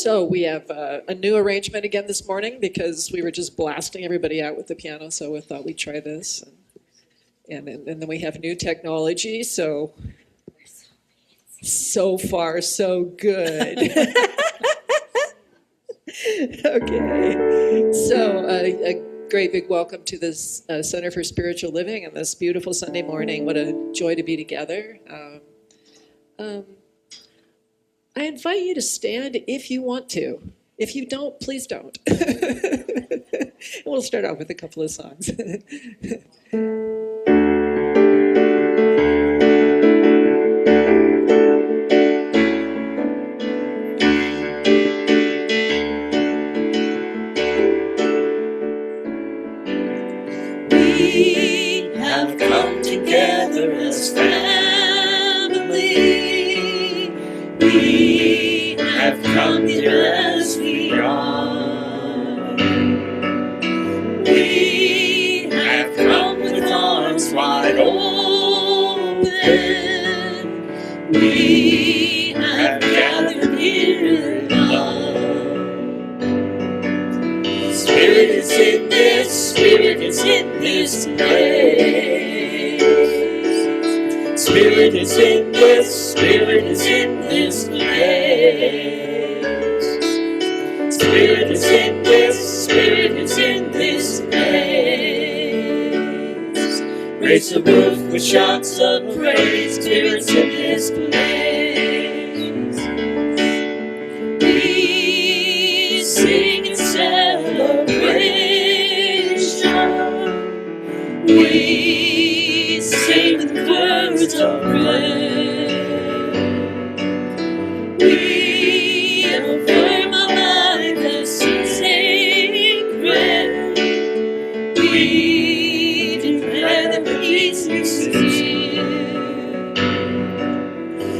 So we have a new arrangement again this morning because we were just blasting everybody out with the piano, so we thought we'd try this. And then we have new technology, so far so good. Okay, so a great big welcome to this Center for Spiritual Living on this beautiful Sunday morning. What a joy to be together. I invite you to stand if you want to. If you don't, please don't. We'll start off with a couple of songs. We have come together as family. We have come here as we are. We have come with arms wide open. We have gathered here in love. Spirit is in this, Spirit is in this place. Spirit is in this, Spirit is in this place. Spirit is in this, Spirit is in this place. Raise the roof with shouts of praise, Spirit's in this place. We sing and celebration. We say with words of praise. We affirm our life as sacred. We declare that peace is here.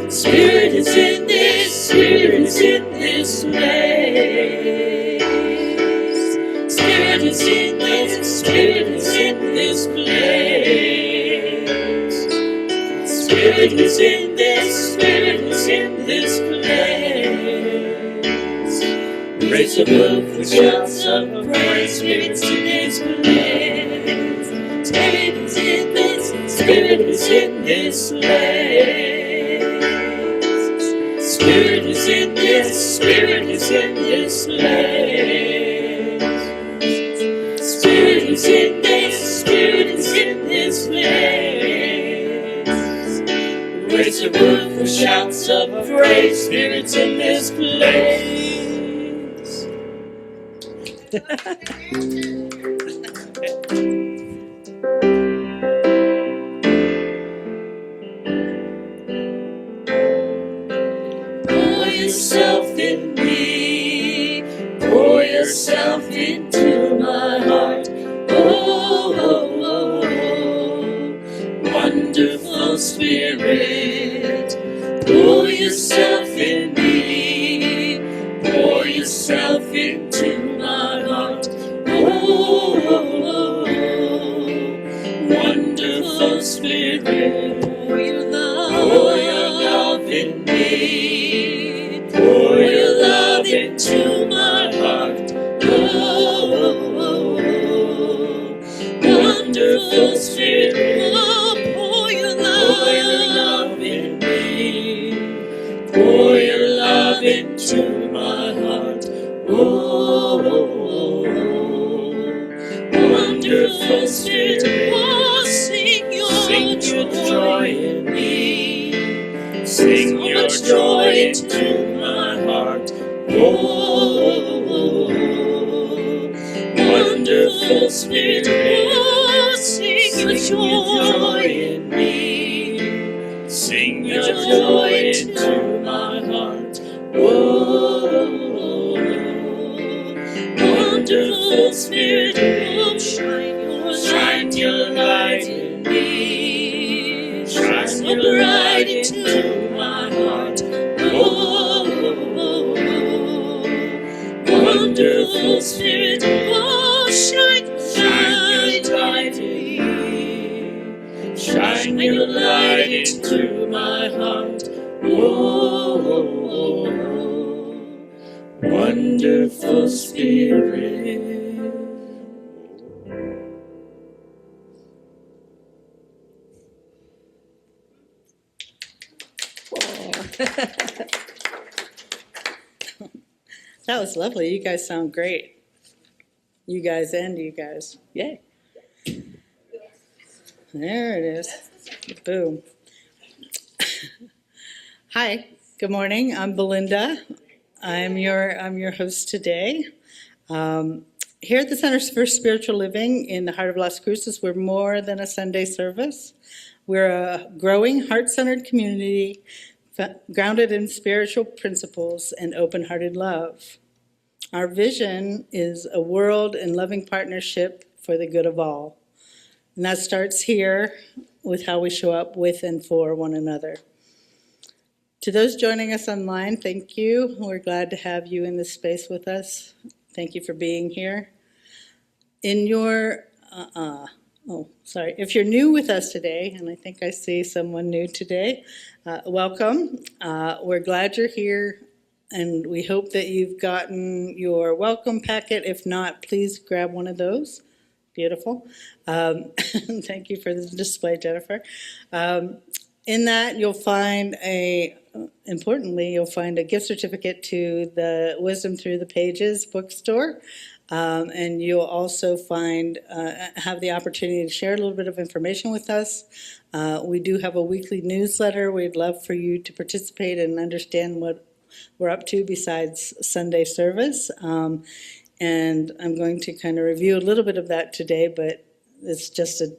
Spirit is in this, Spirit is in this place. Spirit is in this, Spirit is in this place. Spirit is in this, Spirit is in this place. Raise the roof with shouts of praise, Spirit is in this place. Spirit is in this, Spirit is in this place. Spirit is in this, Spirit is in this place. Spirit is in this, Spirit is in this place. Raise the roof with shouts of praise, Spirit's in this place. Pour yourself in me, pour yourself into my heart. Oh, oh, oh, oh, wonderful Spirit, pour yourself in me, pour yourself into my heart. Oh, oh, oh, oh, wonderful Spirit, pour your love in me, pour your love into my heart. Oh, oh, oh, wonderful Spirit, pour your love in me, pour your love into my heart. Oh, oh, oh, wonderful Spirit, oh, sing your joy in me, sing your joy into my heart. Oh, wonderful Spirit, oh, sing your joy in me, sing your joy into my heart. Oh, wonderful Spirit, oh, shine your light in me, shine so bright into my heart. Oh, wonderful Spirit, oh, shine your light in me, shine your light into my heart. Oh, wonderful Spirit. That was lovely. You guys sound great. You guys and you guys. Yay. There it is. Boom. Hi, good morning. I'm Belinda. I'm your host today. Here at the Center for Spiritual Living in the heart of Las Cruces, we're more than a Sunday service. We're a growing, heart-centered community grounded in spiritual principles and open-hearted love. Our vision is a world in loving partnership for the good of all. And that starts here with how we show up with and for one another. To those joining us online, thank you. We're glad to have you in this space with us. Thank you for being here. In your, if you're new with us today, and I think I see someone new today, welcome. We're glad you're here, and we hope that you've gotten your welcome packet. If not, please grab one of those. Beautiful. Thank you for the display, Jennifer. In that, you'll find importantly, you'll find a gift certificate to the Wisdom Through the Pages bookstore. And you'll also have the opportunity to share a little bit of information with us. We do have a weekly newsletter. We'd love for you to participate and understand what we're up to besides Sunday service. And I'm going to kind of review a little bit of that today, but it's just a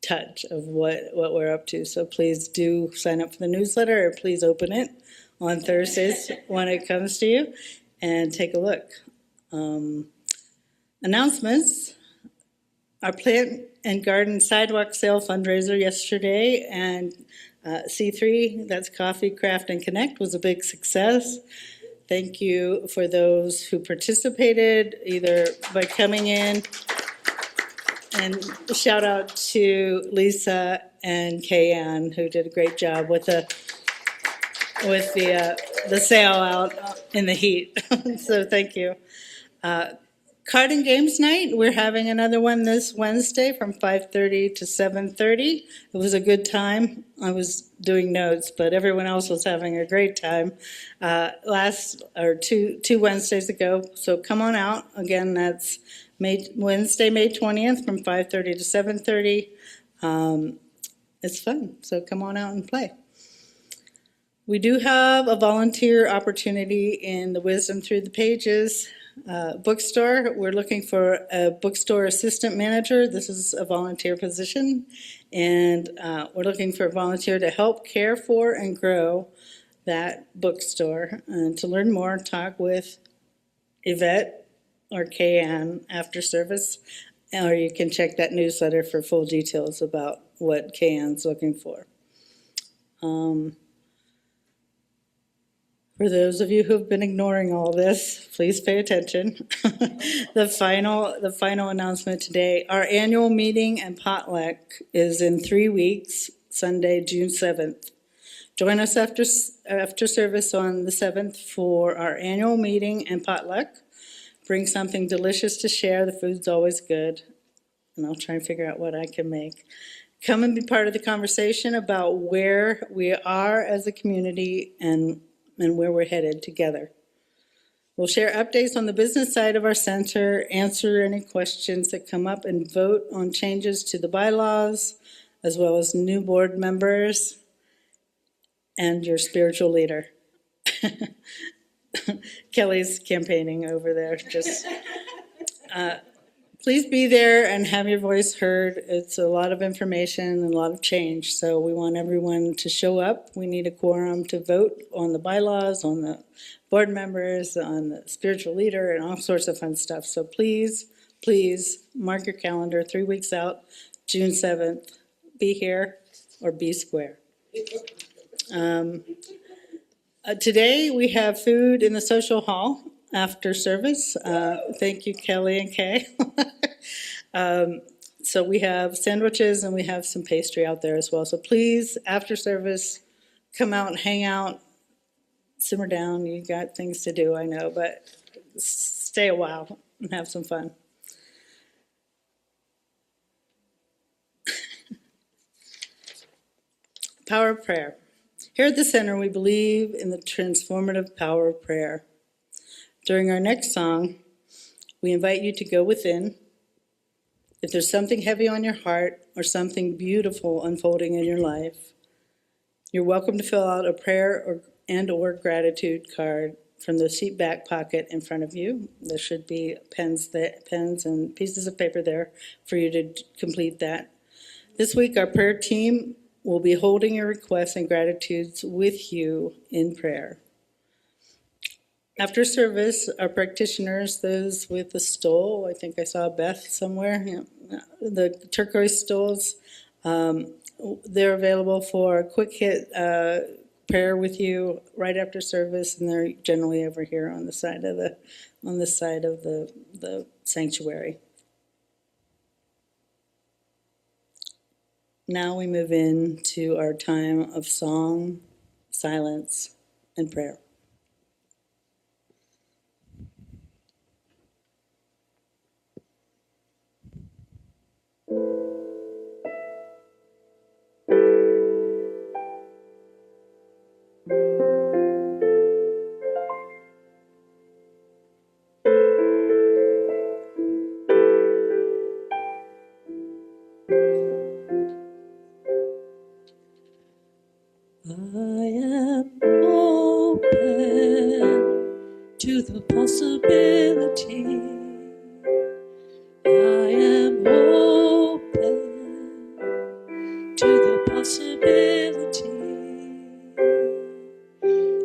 touch of what we're up to. So please do sign up for the newsletter, or please open it on Thursdays when it comes to you and take a look. Announcements. Our plant and garden sidewalk sale fundraiser yesterday, and C3, that's Coffee, Craft, and Connect, was a big success. Thank you for those who participated, either by coming in, and shout out to Lisa and Kayanne, who did a great job with the sale out in the heat. So thank you. Card and Games Night, we're having another one this Wednesday from 5:30 to 7:30. It was a good time. I was doing notes, but everyone else was having a great time two Wednesdays ago. So come on out. Again, that's Wednesday, May 20th from 5:30 to 7:30. It's fun, so come on out and play. We do have a volunteer opportunity in the Wisdom Through the Pages bookstore. We're looking for a bookstore assistant manager. This is a volunteer position, and we're looking for a volunteer to help care for and grow that bookstore. And to learn more, talk with Yvette or Kayanne after service, or you can check that newsletter for full details about what Kayanne's looking for. For those of you who have been ignoring all this, please pay attention. The final announcement today, our annual meeting and potluck is in 3 weeks, Sunday, June 7th. Join us after service on the 7th for our annual meeting and potluck. Bring something delicious to share. The food's always good, and I'll try and figure out what I can make. Come and be part of the conversation about where we are as a community and where we're headed together. We'll share updates on the business side of our center, answer any questions that come up, and vote on changes to the bylaws, as well as new board members and your spiritual leader. Kelly's campaigning over there. Please be there and have your voice heard. It's a lot of information and a lot of change, so we want everyone to show up. We need a quorum to vote on the bylaws, on the board members, on the spiritual leader, and all sorts of fun stuff. So please mark your calendar 3 weeks out, June 7th. Be here or be square. Today we have food in the social hall after service. Thank you, Kelly and Kay. So we have sandwiches and we have some pastry out there as well. So please, after service, come out and hang out, simmer down. You got things to do, I know, but stay a while and have some fun. Power of prayer. Here at the center, we believe in the transformative power of prayer. During our next song, we invite you to go within. If there's something heavy on your heart or something beautiful unfolding in your life, you're welcome to fill out a prayer or gratitude card from the seat back pocket in front of you. There should be pens and pieces of paper there for you to complete that. This week, our prayer team will be holding your requests and gratitudes with you in prayer. After service, our practitioners, those with the stole, I think I saw Beth somewhere, the turquoise stoles, they're available for a quick hit prayer with you right after service, and they're generally over here on the side of the sanctuary. Now we move into our time of song, silence, and prayer. I am open to the possibility. I am open to the possibility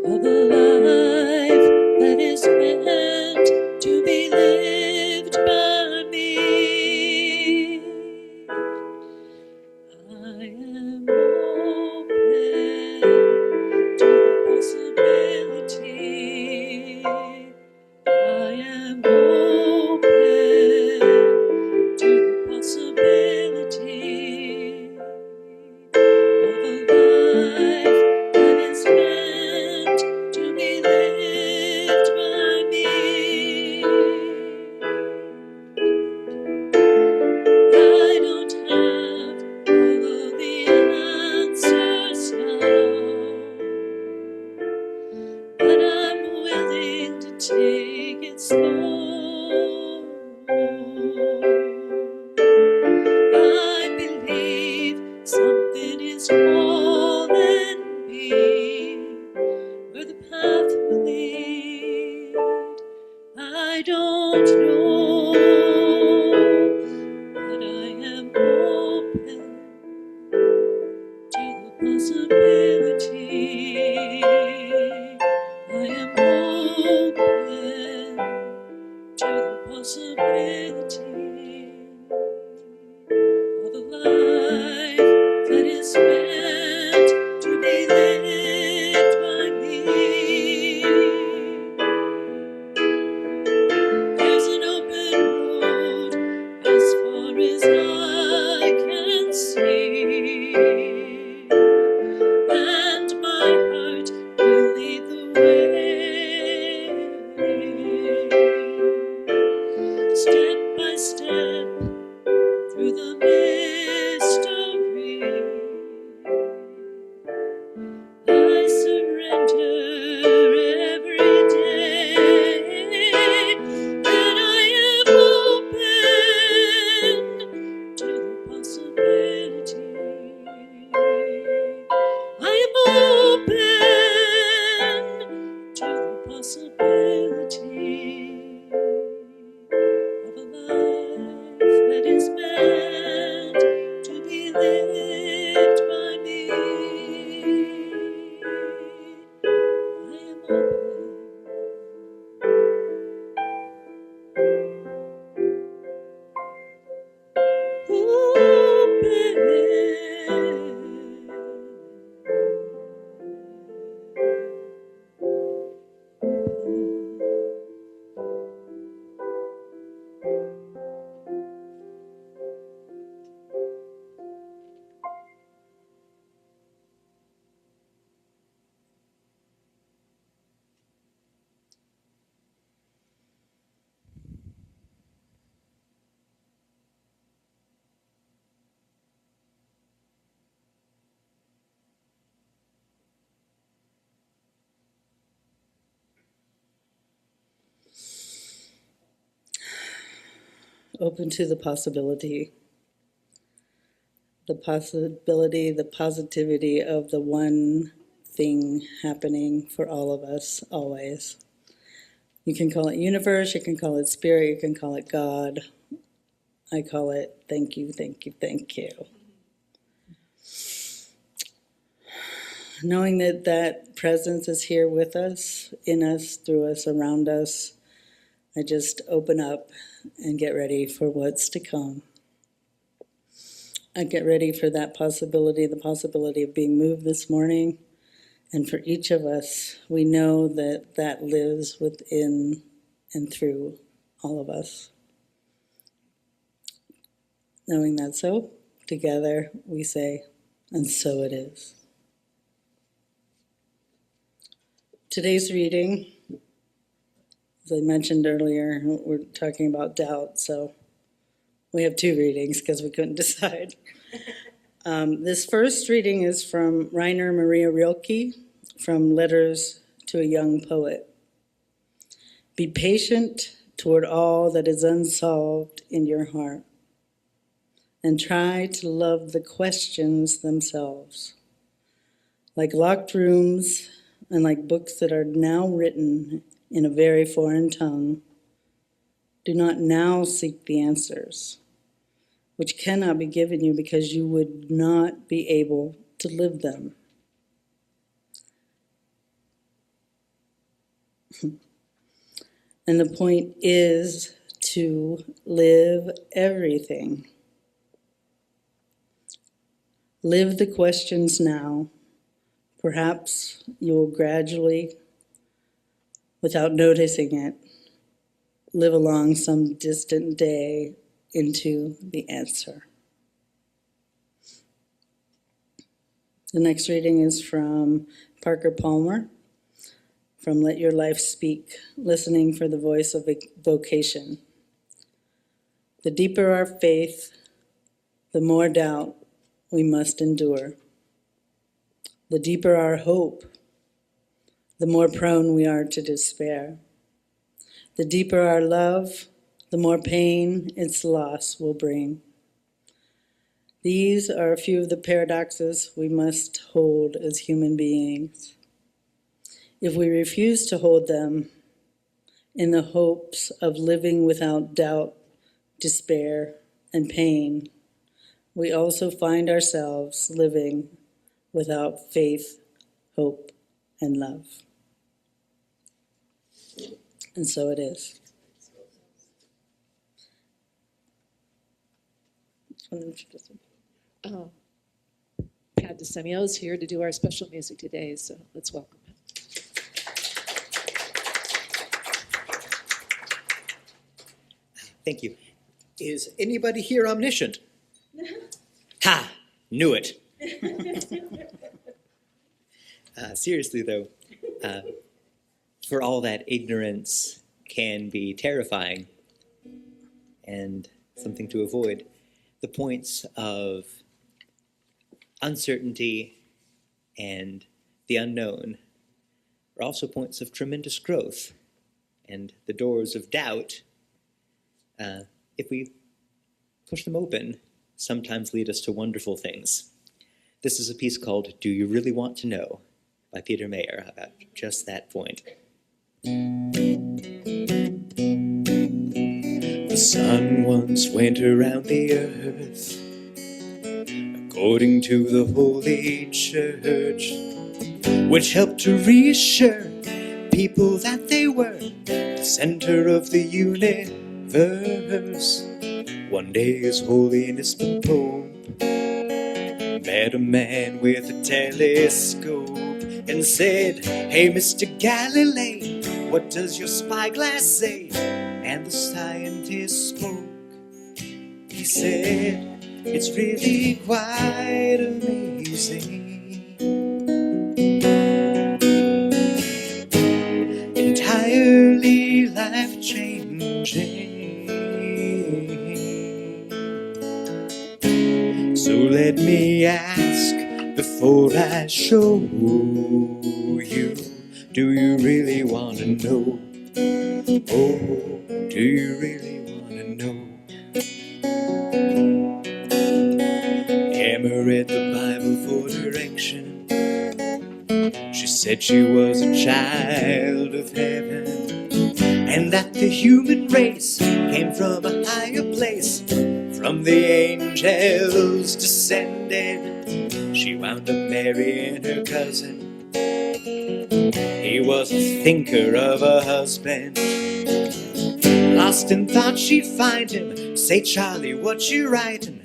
of a life that is meant to be lived by me. I am open to the possibility. I am open to the possibility of a life that is meant to be lived by me. I don't have all of the answers now, but I'm willing to take it slow. I believe something is calling me where the path will lead. I don't know, but I am open to the possibility. I am open to the possibility of a life that is meant to be lived by me. There's an open road as far as I can see, and my heart will lead the way, step by step through the mystery. I surrender every day, and I am open to the possibility. I am open to the possibility of a life that is meant to be lived by me. I am open. Open. open to the possibility, the positivity of the one thing happening for all of us always. You can call it universe, you can call it spirit, you can call it God. I call it thank you, thank you, thank you. Knowing that that presence is here with us, in us, through us, around us, I just open up and get ready for what's to come. I get ready for that possibility, the possibility of being moved this morning. And for each of us, we know that that lives within and through all of us. Knowing that so, together we say, and so it is. Today's reading, as I mentioned earlier, we're talking about doubt, so we have two readings because we couldn't decide. This first reading is from Rainer Maria Rilke, from Letters to a Young Poet. Be patient toward all that is unsolved in your heart, and try to love the questions themselves. Like locked rooms and like books that are now written in a very foreign tongue, do not now seek the answers, which cannot be given you because you would not be able to live them. And the point is to live everything. Live the questions now. Perhaps you will gradually, without noticing it, live along some distant day into the answer. The next reading is from Parker Palmer, from Let Your Life Speak, Listening for the Voice of Vocation. The deeper our faith, the more doubt we must endure. The deeper our hope, the more prone we are to despair. The deeper our love, the more pain its loss will bring. These are a few of the paradoxes we must hold as human beings. If we refuse to hold them in the hopes of living without doubt, despair, and pain, we also find ourselves living without faith, hope, and love. And so it is. Pat DeSemio is here to do our special music today, so let's welcome him. Thank you. Is anybody here omniscient? Ha! Knew it. Seriously, though, for all that ignorance can be terrifying and something to avoid, the points of uncertainty and the unknown are also points of tremendous growth, and the doors of doubt, if we push them open, sometimes lead us to wonderful things. This is a piece called Do You Really Want to Know by Peter Mayer, about just that point. The sun once went around the earth, according to the Holy Church, which helped to reassure people that they were the center of the universe. One day His Holiness the Pope met a man with a telescope and said, "Hey, Mr. Galilei, what does your spyglass say?" And the scientist spoke. He said, "It's really quite amazing. Entirely life-changing. So let me ask before I show you, do you really want to know? Oh, do you really want to know?" Grandma read the Bible for direction. She said she was a child of heaven, and that the human race came from a higher place, from the angels descended. She wound up marrying her cousin. He was a thinker of a husband. Lost in thought she'd find him. Say, Charlie, what you writing?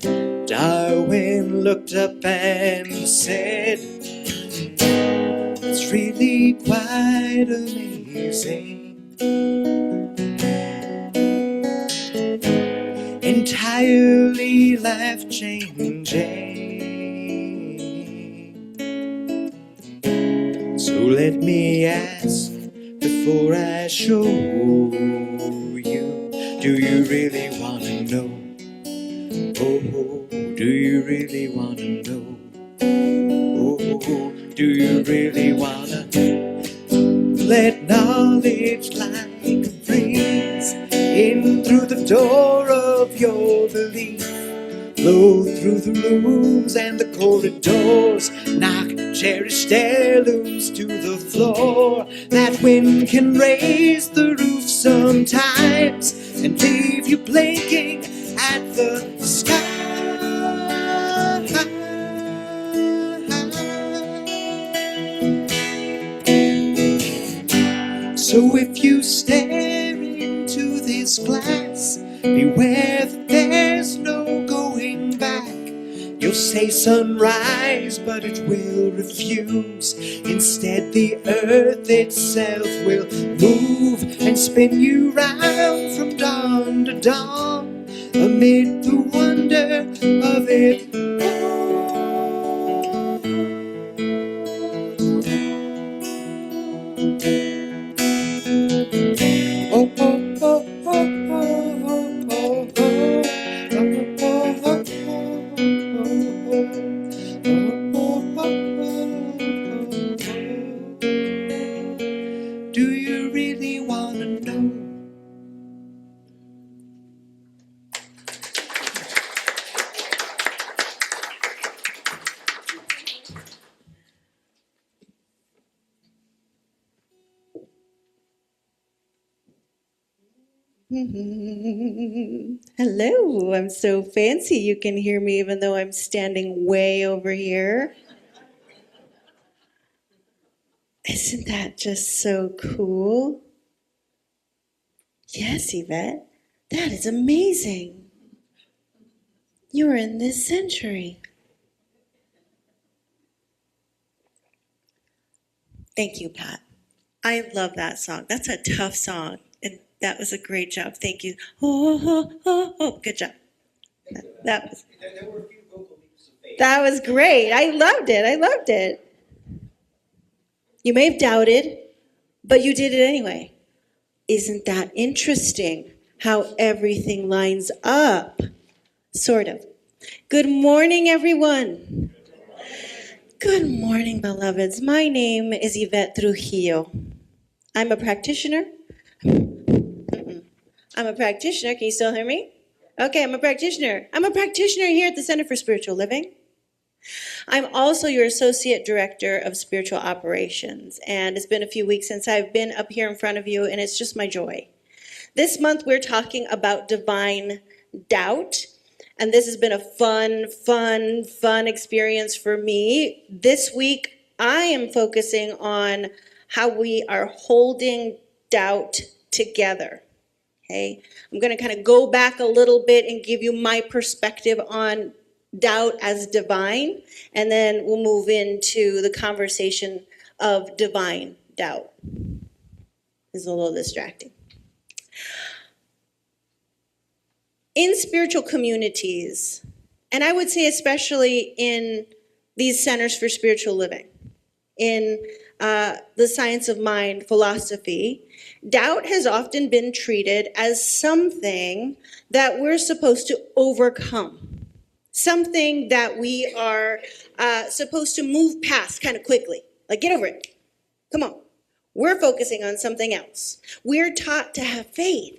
Darwin looked up and said, it's really quite amazing. Entirely life-changing. So let me ask before I show you, do you really want to know? Oh, do you really want to know? Oh, do you really want to? Let knowledge like a breeze in through the door of your belief. Blow through the rooms and the corridors, knock cherished heirlooms to the floor. That wind can raise the roof sometimes and leave you blinking at the sky. So if you stare into this glass, beware that there's no going back. You'll say sunrise, but it will refuse. Instead, the earth itself will move and spin you round from dawn to dawn, amid the wonder of it all. Oh, oh, oh, oh, oh, oh, oh, do you really want to know? Hello, I'm so fancy you can hear me even though I'm standing way over here. Isn't that just so cool? Yes, Yvette, that is amazing. You're in this century. Thank you, Pat. I love that song. That's a tough song. And that was a great job. Thank you. Oh, good job. That was great. I loved it. You may have doubted, but you did it anyway. Isn't that interesting how everything lines up? Sort of. Good morning, everyone. Good morning, beloveds. My name is Yvette Trujillo. I'm a practitioner. I'm a practitioner. Can you still hear me? Okay, I'm a practitioner. I'm a practitioner here at the Center for Spiritual Living. I'm also your Associate Director of Spiritual Operations, and it's been a few weeks since I've been up here in front of you, and it's just my joy. This month, we're talking about divine doubt, and this has been a fun experience for me. This week, I am focusing on how we are holding doubt together. Okay, I'm going to kind of go back a little bit and give you my perspective on doubt as divine, and then we'll move into the conversation of divine doubt. It's a little distracting. In spiritual communities, and I would say especially in these centers for spiritual living, in the science of mind philosophy, doubt has often been treated as something that we're supposed to overcome, something that we are supposed to move past kind of quickly. Like, get over it. Come on. We're focusing on something else. We're taught to have faith.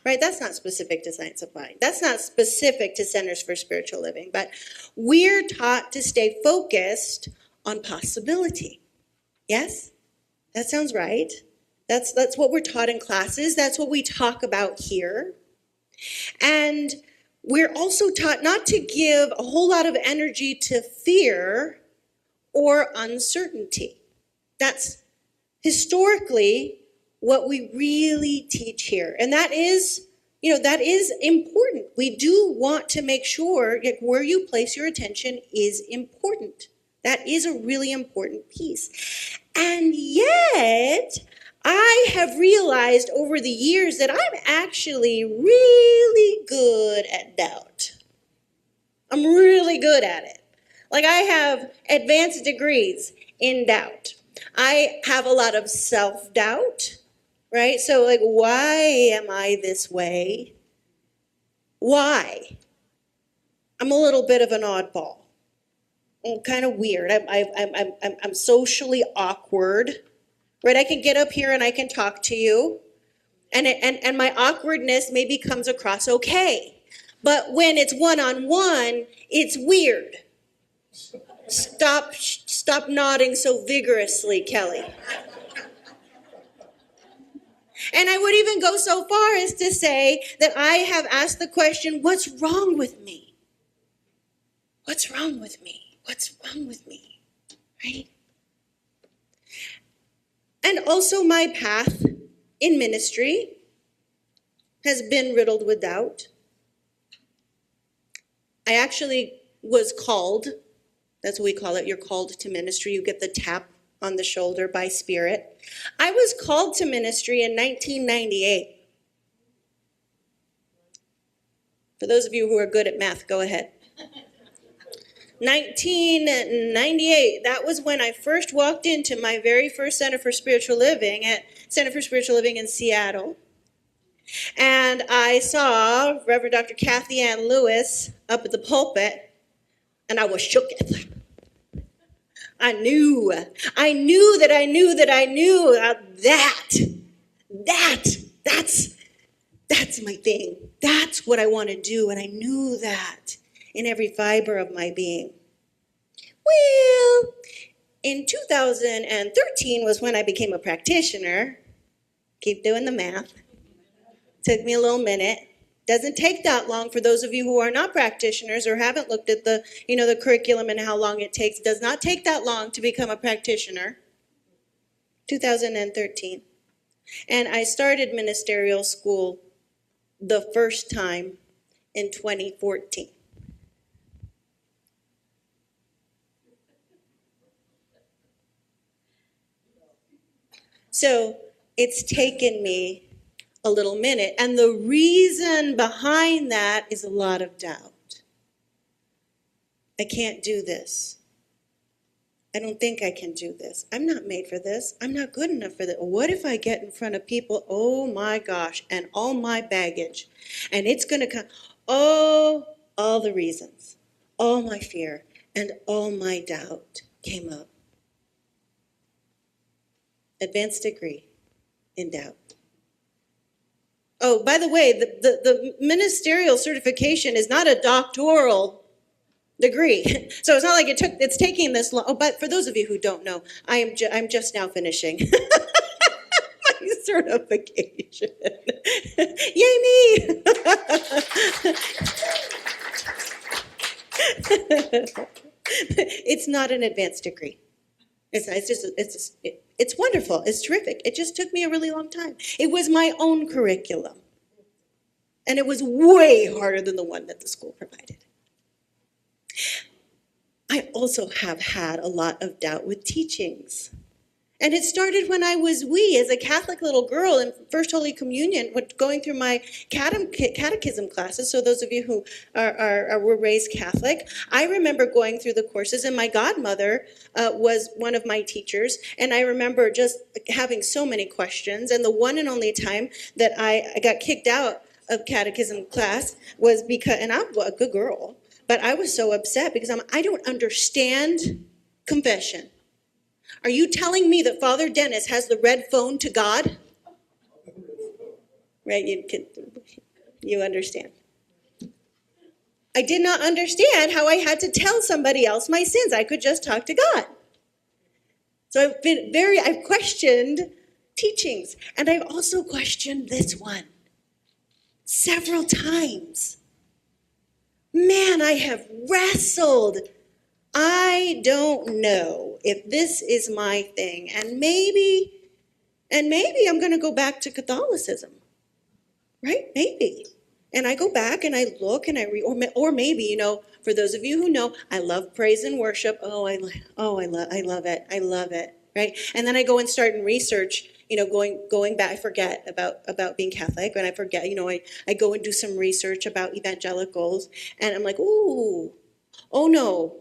right? That's not specific to Science of Mind. That's not specific to Centers for Spiritual Living. But we're taught to stay focused on possibility. Yes? That sounds right. That's what we're taught in classes. That's what we talk about here. And we're also taught not to give a whole lot of energy to fear or uncertainty. That's historically what we really teach here. And that is, that is important. We do want to make sure that where you place your attention is important. That is a really important piece. And yet, I have realized over the years that I'm actually really good at doubt. I'm really good at it. Like, I have advanced degrees in doubt. I have a lot of self-doubt, right? So, like, why am I this way? Why? I'm a little bit of an oddball. I'm kind of weird. I'm socially awkward. Right, I can get up here and I can talk to you, and my awkwardness maybe comes across okay. But when it's one-on-one, it's weird. Stop nodding so vigorously, Kelly. And I would even go so far as to say that I have asked the question, what's wrong with me? What's wrong with me? What's wrong with me? Right? And also my path in ministry has been riddled with doubt. I actually was called, that's what we call it, you're called to ministry. You get the tap on the shoulder by Spirit. I was called to ministry in 1998. For those of you who are good at math, go ahead. 1998, that was when I first walked into my very first Center for Spiritual Living at Center for Spiritual Living in Seattle. And I saw Reverend Dr. Kathy Ann Lewis up at the pulpit, and I was shooketh. I knew that's my thing. That's what I want to do, and I knew that in every fiber of my being. Well, in 2013 was when I became a practitioner. Keep doing the math. Took me a little minute. Doesn't take that long for those of you who are not practitioners or haven't looked at the, the curriculum and how long it takes. Does not take that long to become a practitioner. 2013. And I started ministerial school the first time in 2014. So it's taken me a little minute. And the reason behind that is a lot of doubt. I can't do this. I don't think I can do this. I'm not made for this. I'm not good enough for this. What if I get in front of people? Oh my gosh, and all my baggage. And it's going to come. Oh, all the reasons. All my fear and all my doubt came up. Advanced degree in doubt. Oh, by the way, the ministerial certification is not a doctoral degree. So it's not like it's taking this long. Oh, but for those of you who don't know, I'm just now finishing my certification. Yay me! It's not an advanced degree. It's wonderful. It's terrific. It just took me a really long time. It was my own curriculum. And it was way harder than the one that the school provided. I also have had a lot of doubt with teachings. And it started when I was as a Catholic little girl in First Holy Communion, going through my catechism classes. So those of you who were raised Catholic, I remember going through the courses, and my godmother was one of my teachers. And I remember just having so many questions. And the one and only time that I got kicked out of catechism class was because, and I'm a good girl, but I was so upset because I don't understand confession. Are you telling me that Father Dennis has the red phone to God? right? You understand. I did not understand how I had to tell somebody else my sins. I could just talk to God. So I've questioned teachings, and I've also questioned this one several times. Man, I have wrestled. I don't know if this is my thing, and maybe I'm going to go back to Catholicism, right? Maybe. And I go back and I look and I read, or maybe, you know, for those of you who know, I love praise and worship. I love it, right? And then I go and start and research, you know, going back. I forget about being Catholic, and I forget, you know, I go and do some research about evangelicals, and I'm like, oh no,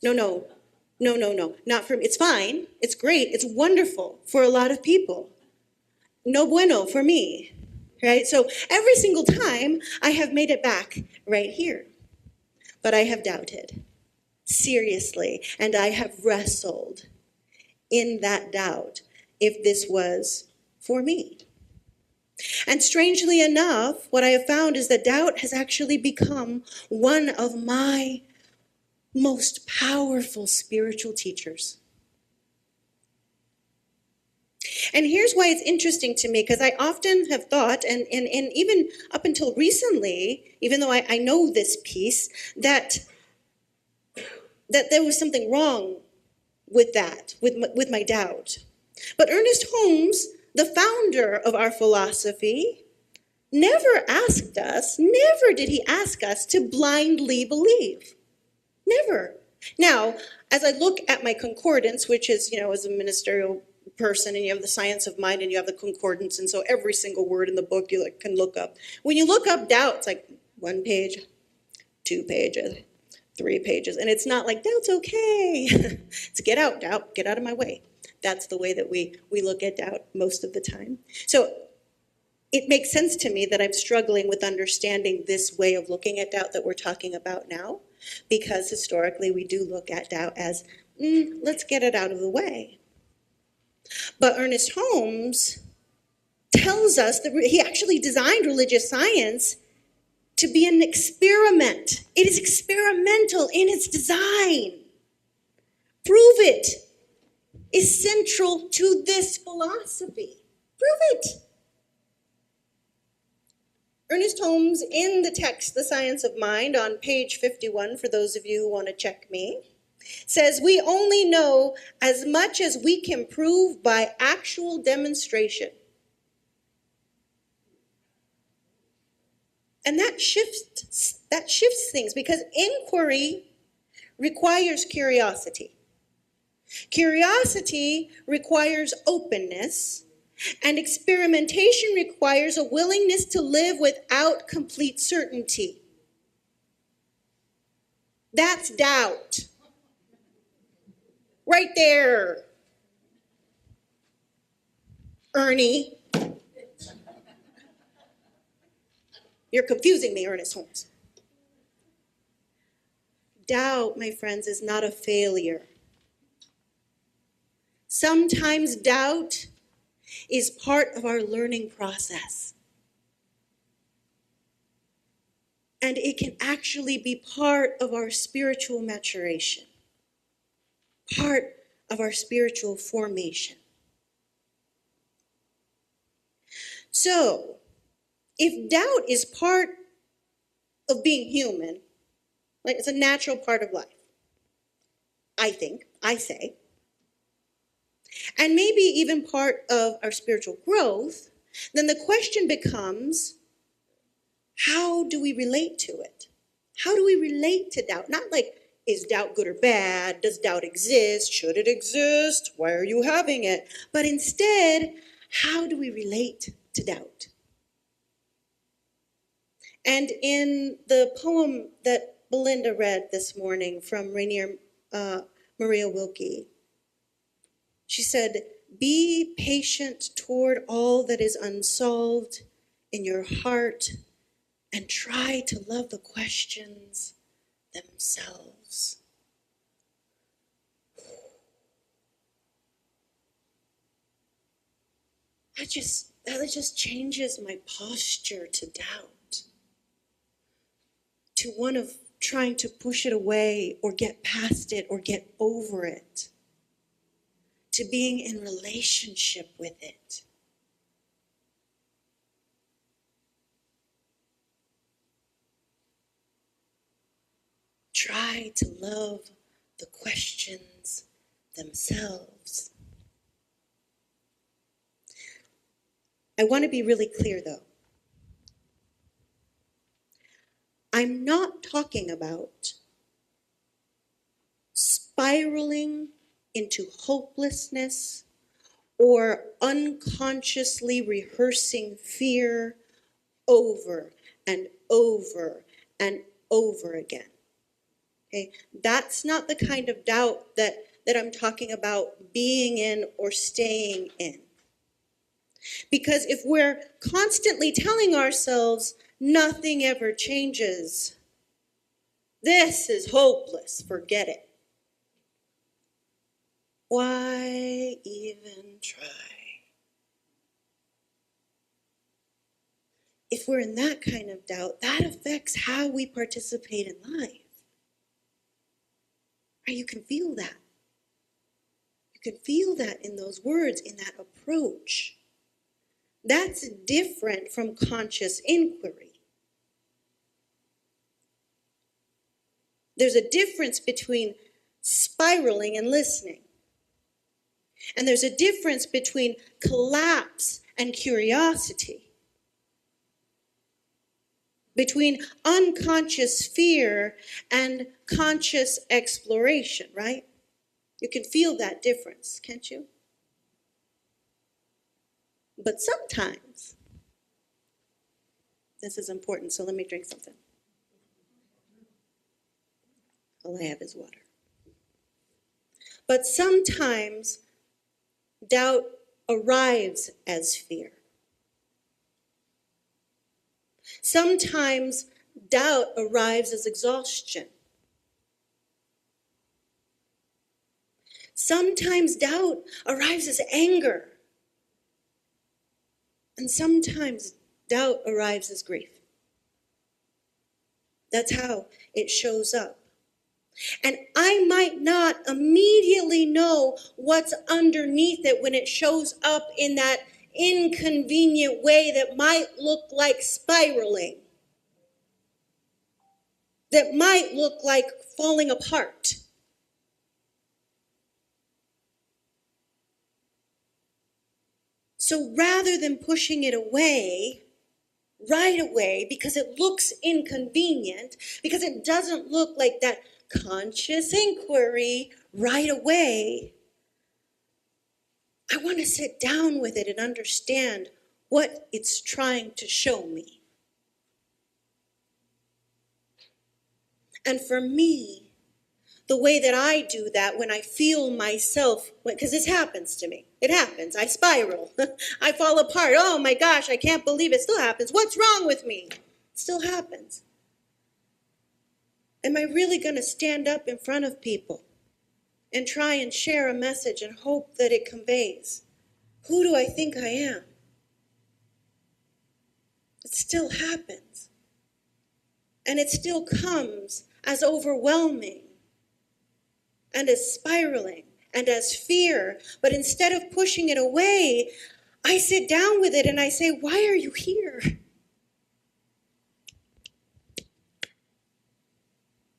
not for me. It's fine, it's great, it's wonderful for a lot of people. No bueno for me. Right? So every single time I have made it back right here. But I have doubted, seriously, and I have wrestled in that doubt if this was for me. And strangely enough, what I have found is that doubt has actually become one of my most powerful spiritual teachers. And here's why it's interesting to me, because I often have thought, and even up until recently, even though I know this piece, that there was something wrong with that, with my doubt. But Ernest Holmes, the founder of our philosophy, never did he ask us to blindly believe. Never. Now, as I look at my concordance, which is, you know, as a ministerial person, and you have the science of mind and you have the concordance, and so every single word in the book you can look up. When you look up doubt, it's like 1 page, 2 pages, 3 pages, and it's not like doubt's okay. It's get out, doubt, get out of my way. That's the way that we look at doubt most of the time. So it makes sense to me that I'm struggling with understanding this way of looking at doubt that we're talking about now, because historically we do look at doubt as, let's get it out of the way. But Ernest Holmes tells us that he actually designed religious science to be an experiment. It is experimental in its design. Prove it is central to this philosophy. Prove it. Ernest Holmes, in the text, The Science of Mind, on page 51, for those of you who want to check me, says, we only know as much as we can prove by actual demonstration. And that shifts things, because inquiry requires curiosity. Curiosity requires openness, and experimentation requires a willingness to live without complete certainty. That's doubt. Right there, Ernie. You're confusing me, Ernest Holmes. Doubt, my friends, is not a failure. Sometimes doubt is part of our learning process. And it can actually be part of our spiritual maturation, part of our spiritual formation. So, if doubt is part of being human, like it's a natural part of life, I say, and maybe even part of our spiritual growth, then the question becomes, how do we relate to it? How do we relate to doubt? Not like, is doubt good or bad? Does doubt exist? Should it exist? Why are you having it? But instead, how do we relate to doubt? And in the poem that Belinda read this morning from Rainier Maria Wilkie, she said, be patient toward all that is unsolved in your heart and try to love the questions themselves. that just changes my posture to doubt, to one of trying to push it away or get past it or get over it, to being in relationship with it. Try to love the questions themselves. I want to be really clear though. I'm not talking about spiraling into hopelessness or unconsciously rehearsing fear over and over and over again. Okay? That's not the kind of doubt that I'm talking about being in or staying in. Because if we're constantly telling ourselves nothing ever changes, this is hopeless, forget it, why even try? If we're in that kind of doubt, that affects how we participate in life. Right? You can feel that. You can feel that in those words, in that approach. That's different from conscious inquiry. There's a difference between spiraling and listening. And there's a difference between collapse and curiosity. Between unconscious fear and conscious exploration, right? You can feel that difference, can't you? But sometimes, this is important, so let me drink something. All I have is water. But sometimes doubt arrives as fear. Sometimes doubt arrives as exhaustion. Sometimes doubt arrives as anger. And sometimes doubt arrives as grief. That's how it shows up. And I might not immediately know what's underneath it when it shows up in that inconvenient way that might look like spiraling, that might look like falling apart. So rather than pushing it away right away because it looks inconvenient, because it doesn't look like that conscious inquiry right away, I want to sit down with it and understand what it's trying to show me. And for me, the way that I do that when I feel myself, because this happens to me. It happens. I spiral. I fall apart. Oh my gosh, I can't believe it still happens. What's wrong with me? It still happens. Am I really going to stand up in front of people and try and share a message and hope that it conveys? Who do I think I am? It still happens. And it still comes as overwhelming and as spiraling and as fear. But instead of pushing it away, I sit down with it and I say, why are you here?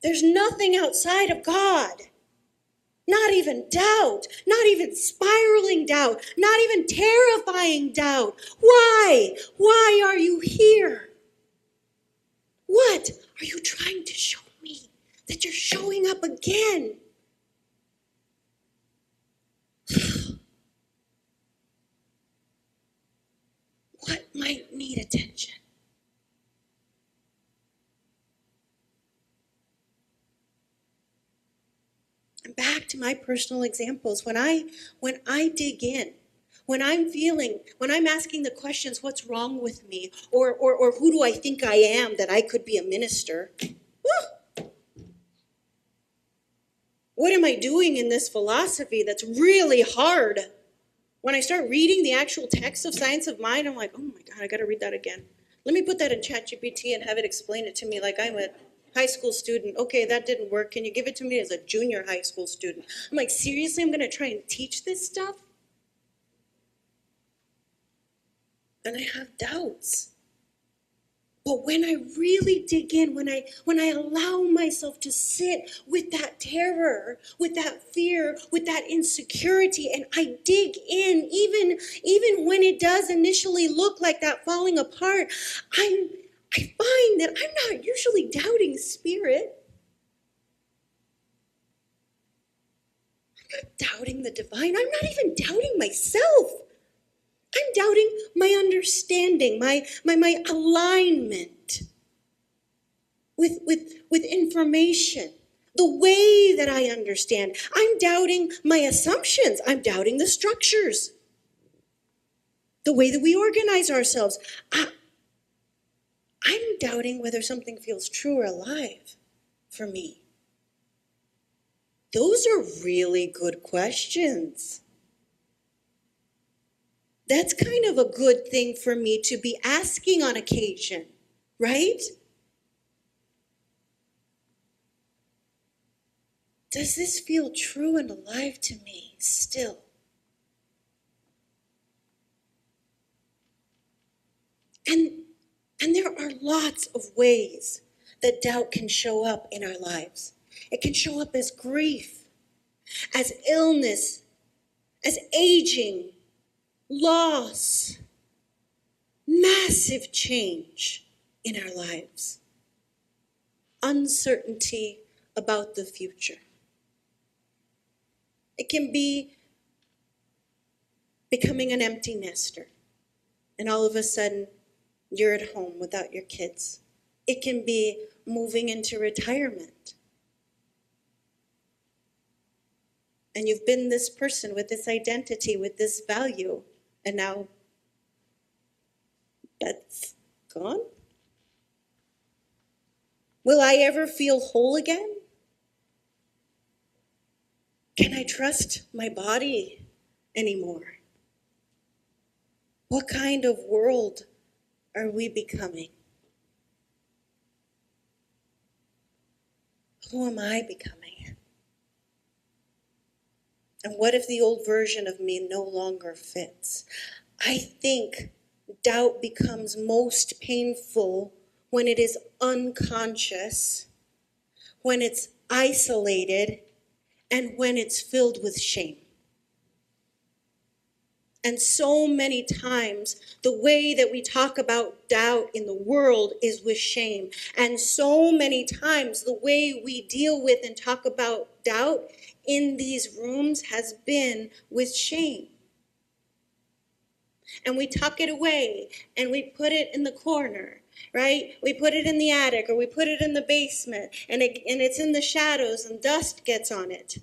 There's nothing outside of God. Not even doubt, not even spiraling doubt, not even terrifying doubt. Why? Why are you here? What are you trying to show me that you're showing up again? What might need attention? And back to my personal examples. When I dig in, when I'm asking the questions, what's wrong with me? Or who do I think I am that I could be a minister? What am I doing in this philosophy that's really hard? When I start reading the actual text of Science of Mind, I'm like, oh my God, I got to read that again. Let me put that in ChatGPT and have it explain it to me like I'm a high school student. Okay, that didn't work. Can you give it to me as a junior high school student? I'm like, seriously, I'm going to try and teach this stuff? And I have doubts. But when I really dig in, when I allow myself to sit with that terror, with that fear, with that insecurity, and I dig in, even when it does initially look like that falling apart, I find that I'm not usually doubting spirit. I'm not doubting the divine. I'm not even doubting myself. I'm doubting my understanding, my alignment with information, the way that I understand. I'm doubting my assumptions. I'm doubting the structures, the way that we organize ourselves. I'm doubting whether something feels true or alive for me. Those are really good questions. That's kind of a good thing for me to be asking on occasion, right? Does this feel true and alive to me still? And there are lots of ways that doubt can show up in our lives. It can show up as grief, as illness, as aging, loss, massive change in our lives, uncertainty about the future. It can be becoming an empty nester, and all of a sudden you're at home without your kids. It can be moving into retirement, and you've been this person with this identity, with this value, and now that's gone? Will I ever feel whole again? Can I trust my body anymore? What kind of world are we becoming? Who am I becoming? And what if the old version of me no longer fits? I think doubt becomes most painful when it is unconscious, when it's isolated, and when it's filled with shame. And so many times, the way that we talk about doubt in the world is with shame. And so many times, the way we deal with and talk about doubt in these rooms has been with shame. And we tuck it away, and we put it in the corner, right? We put it in the attic, or we put it in the basement, and it's in the shadows, and dust gets on it.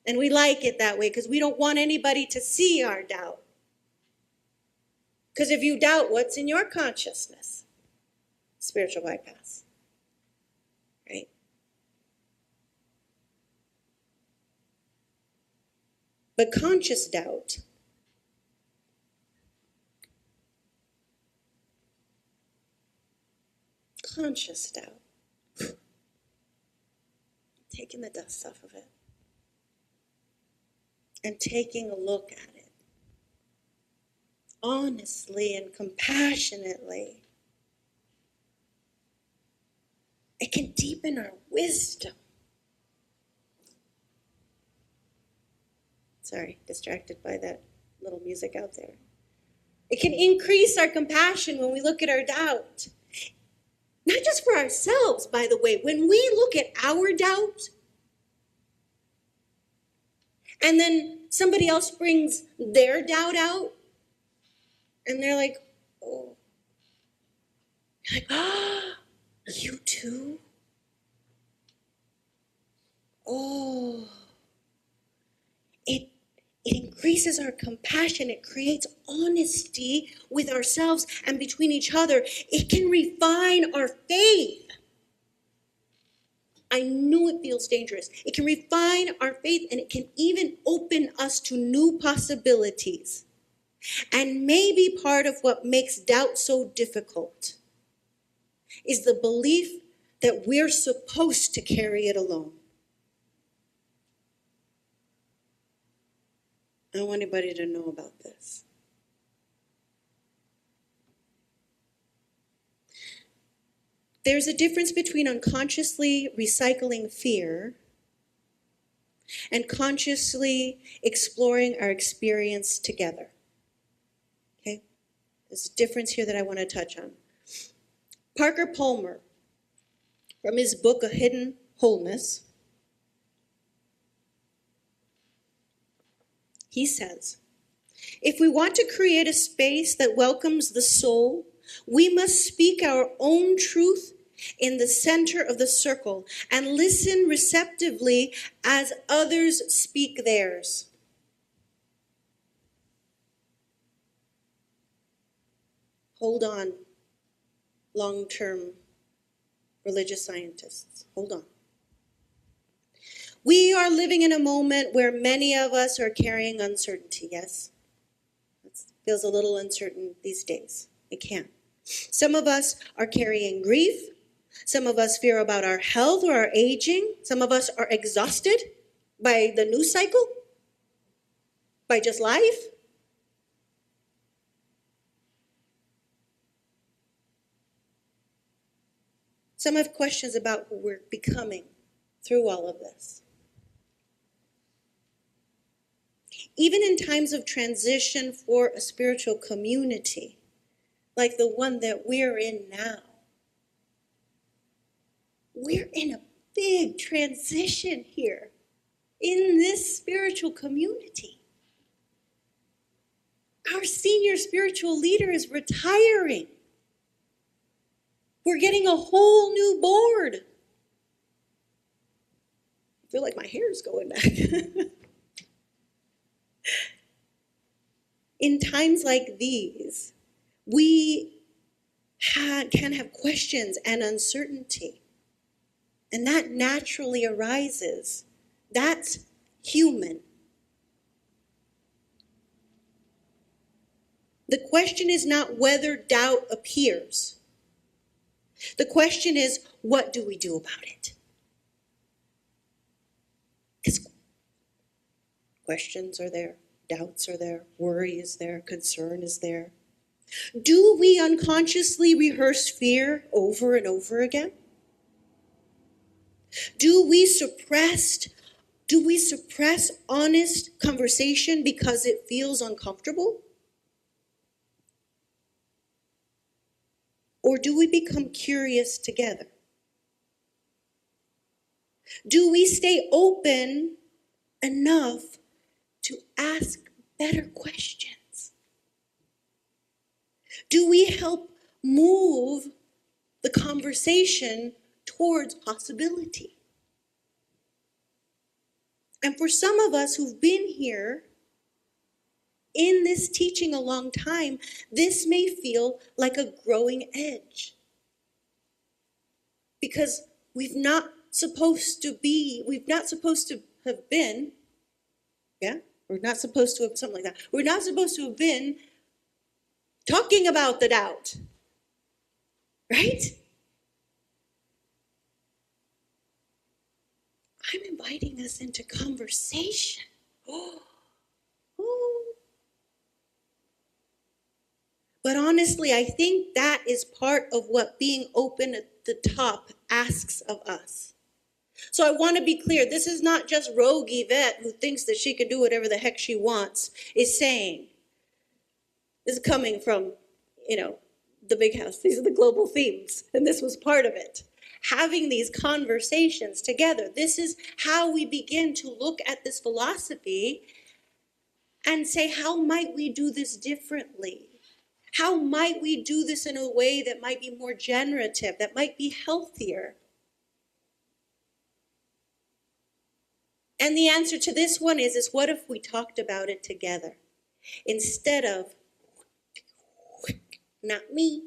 And we like it that way because we don't want anybody to see our doubt. Because if you doubt what's in your consciousness, spiritual bypass, right? But conscious doubt taking the dust off of it and taking a look at it honestly and compassionately, it can deepen our wisdom. Sorry, distracted by that little music out there. It can increase our compassion when we look at our doubt. Not just for ourselves, by the way. When we look at our doubt, and then somebody else brings their doubt out, and they're like, oh. You're like, ah, you too? Oh. It increases our compassion. It creates honesty with ourselves and between each other. It can refine our faith. I know it feels dangerous. It can refine our faith, and it can even open us to new possibilities. And maybe part of what makes doubt so difficult is the belief that we're supposed to carry it alone. I don't want anybody to know about this. There's a difference between unconsciously recycling fear and consciously exploring our experience together. Okay? There's a difference here that I want to touch on. Parker Palmer, from his book, A Hidden Wholeness, he says, if we want to create a space that welcomes the soul, we must speak our own truth in the center of the circle and listen receptively as others speak theirs. Hold on, long-term religious scientists. Hold on. We are living in a moment where many of us are carrying uncertainty, yes? It feels a little uncertain these days. It can. Some of us are carrying grief. Some of us fear about our health or our aging. Some of us are exhausted by the news cycle, by just life. Some have questions about who we're becoming through all of this. Even in times of transition for a spiritual community, like the one that we're in now, we're in a big transition here in this spiritual community. Our senior spiritual leader is retiring. We're getting a whole new board. I feel like my hair is going back. In times like these, we can have questions and uncertainty. And that naturally arises. That's human. The question is not whether doubt appears. The question is, what do we do about it? Because questions are there, doubts are there, worry is there, concern is there. Do we unconsciously rehearse fear over and over again? Do we suppress honest conversation because it feels uncomfortable? Or do we become curious together? Do we stay open enough to ask better questions? Do we help move the conversation towards possibility? And for some of us who've been here in this teaching a long time, this may feel like a growing edge. Because we're not supposed to have been, we're not supposed to have something like that. We're not supposed to have been talking about the doubt, right? I'm inviting us into conversation. But honestly, I think that is part of what being open at the top asks of us. So I want to be clear, this is not just rogue Yvette who thinks that she can do whatever the heck she wants, is saying. This is coming from, the big house. These are the global themes, and this was part of it. Having these conversations together. This is how we begin to look at this philosophy and say, how might we do this differently? How might we do this in a way that might be more generative, that might be healthier? And the answer to this one is what if we talked about it together? Instead of, not me.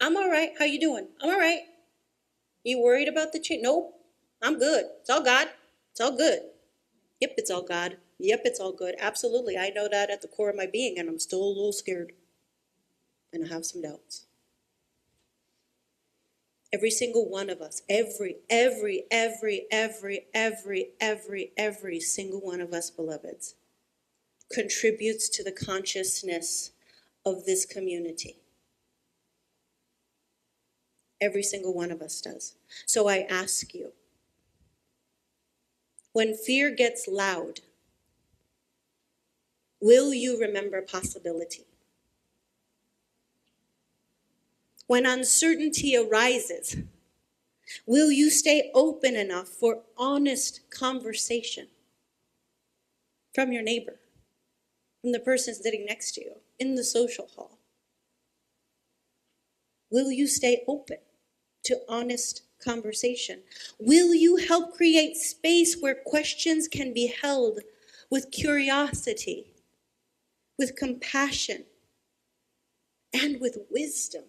I'm all right. How you doing? I'm all right. You worried about the change? Nope. I'm good. It's all God. It's all good. Yep, it's all God. Yep, it's all good. Absolutely. I know that at the core of my being, and I'm still a little scared. And I have some doubts. Every single one of us, every single one of us, beloveds, contributes to the consciousness of this community. Every single one of us does. So I ask you, when fear gets loud, will you remember possibility? When uncertainty arises, will you stay open enough for honest conversation from your neighbor, from the person sitting next to you, in the social hall? Will you stay open to honest conversation? Will you help create space where questions can be held with curiosity, with compassion, and with wisdom?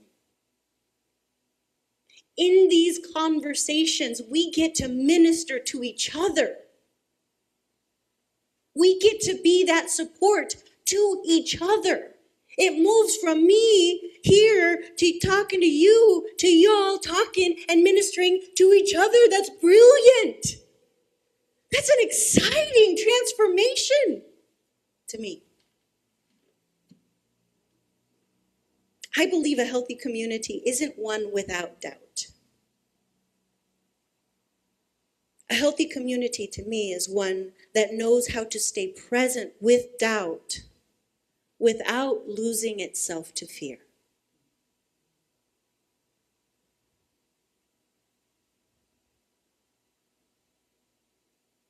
In these conversations, we get to minister to each other. We get to be that support to each other. It moves from me here to talking to you, to y'all talking and ministering to each other. That's brilliant. That's an exciting transformation to me. I believe a healthy community isn't one without doubt. A healthy community to me is one that knows how to stay present with doubt without losing itself to fear.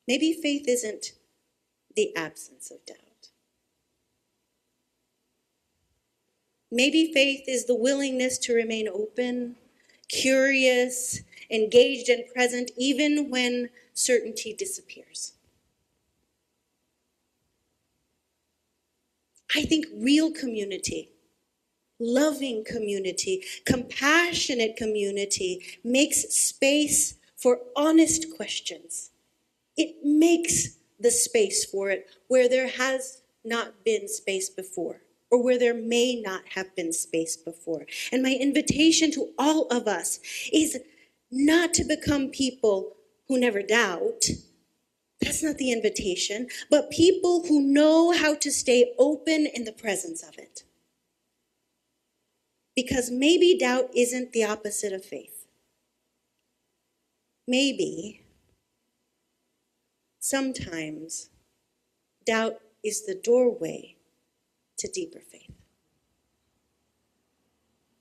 Maybe faith isn't the absence of doubt. Maybe faith is the willingness to remain open, curious, engaged and present, even when certainty disappears. I think real community, loving community, compassionate community makes space for honest questions. It makes the space for it where there has not been space before, or where there may not have been space before. And my invitation to all of us is not to become people who never doubt. That's not the invitation, but people who know how to stay open in the presence of it. Because maybe doubt isn't the opposite of faith. Maybe, sometimes, doubt is the doorway to deeper faith.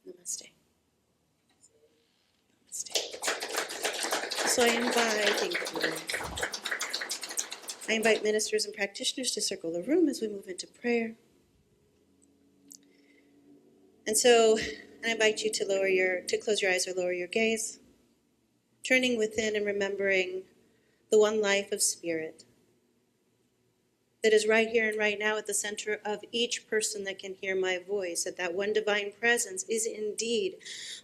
Namaste. So I invite ministers and practitioners to circle the room as we move into prayer. And I invite you to close your eyes or lower your gaze, turning within and remembering the one life of spirit that is right here and right now at the center of each person that can hear my voice, that one divine presence is indeed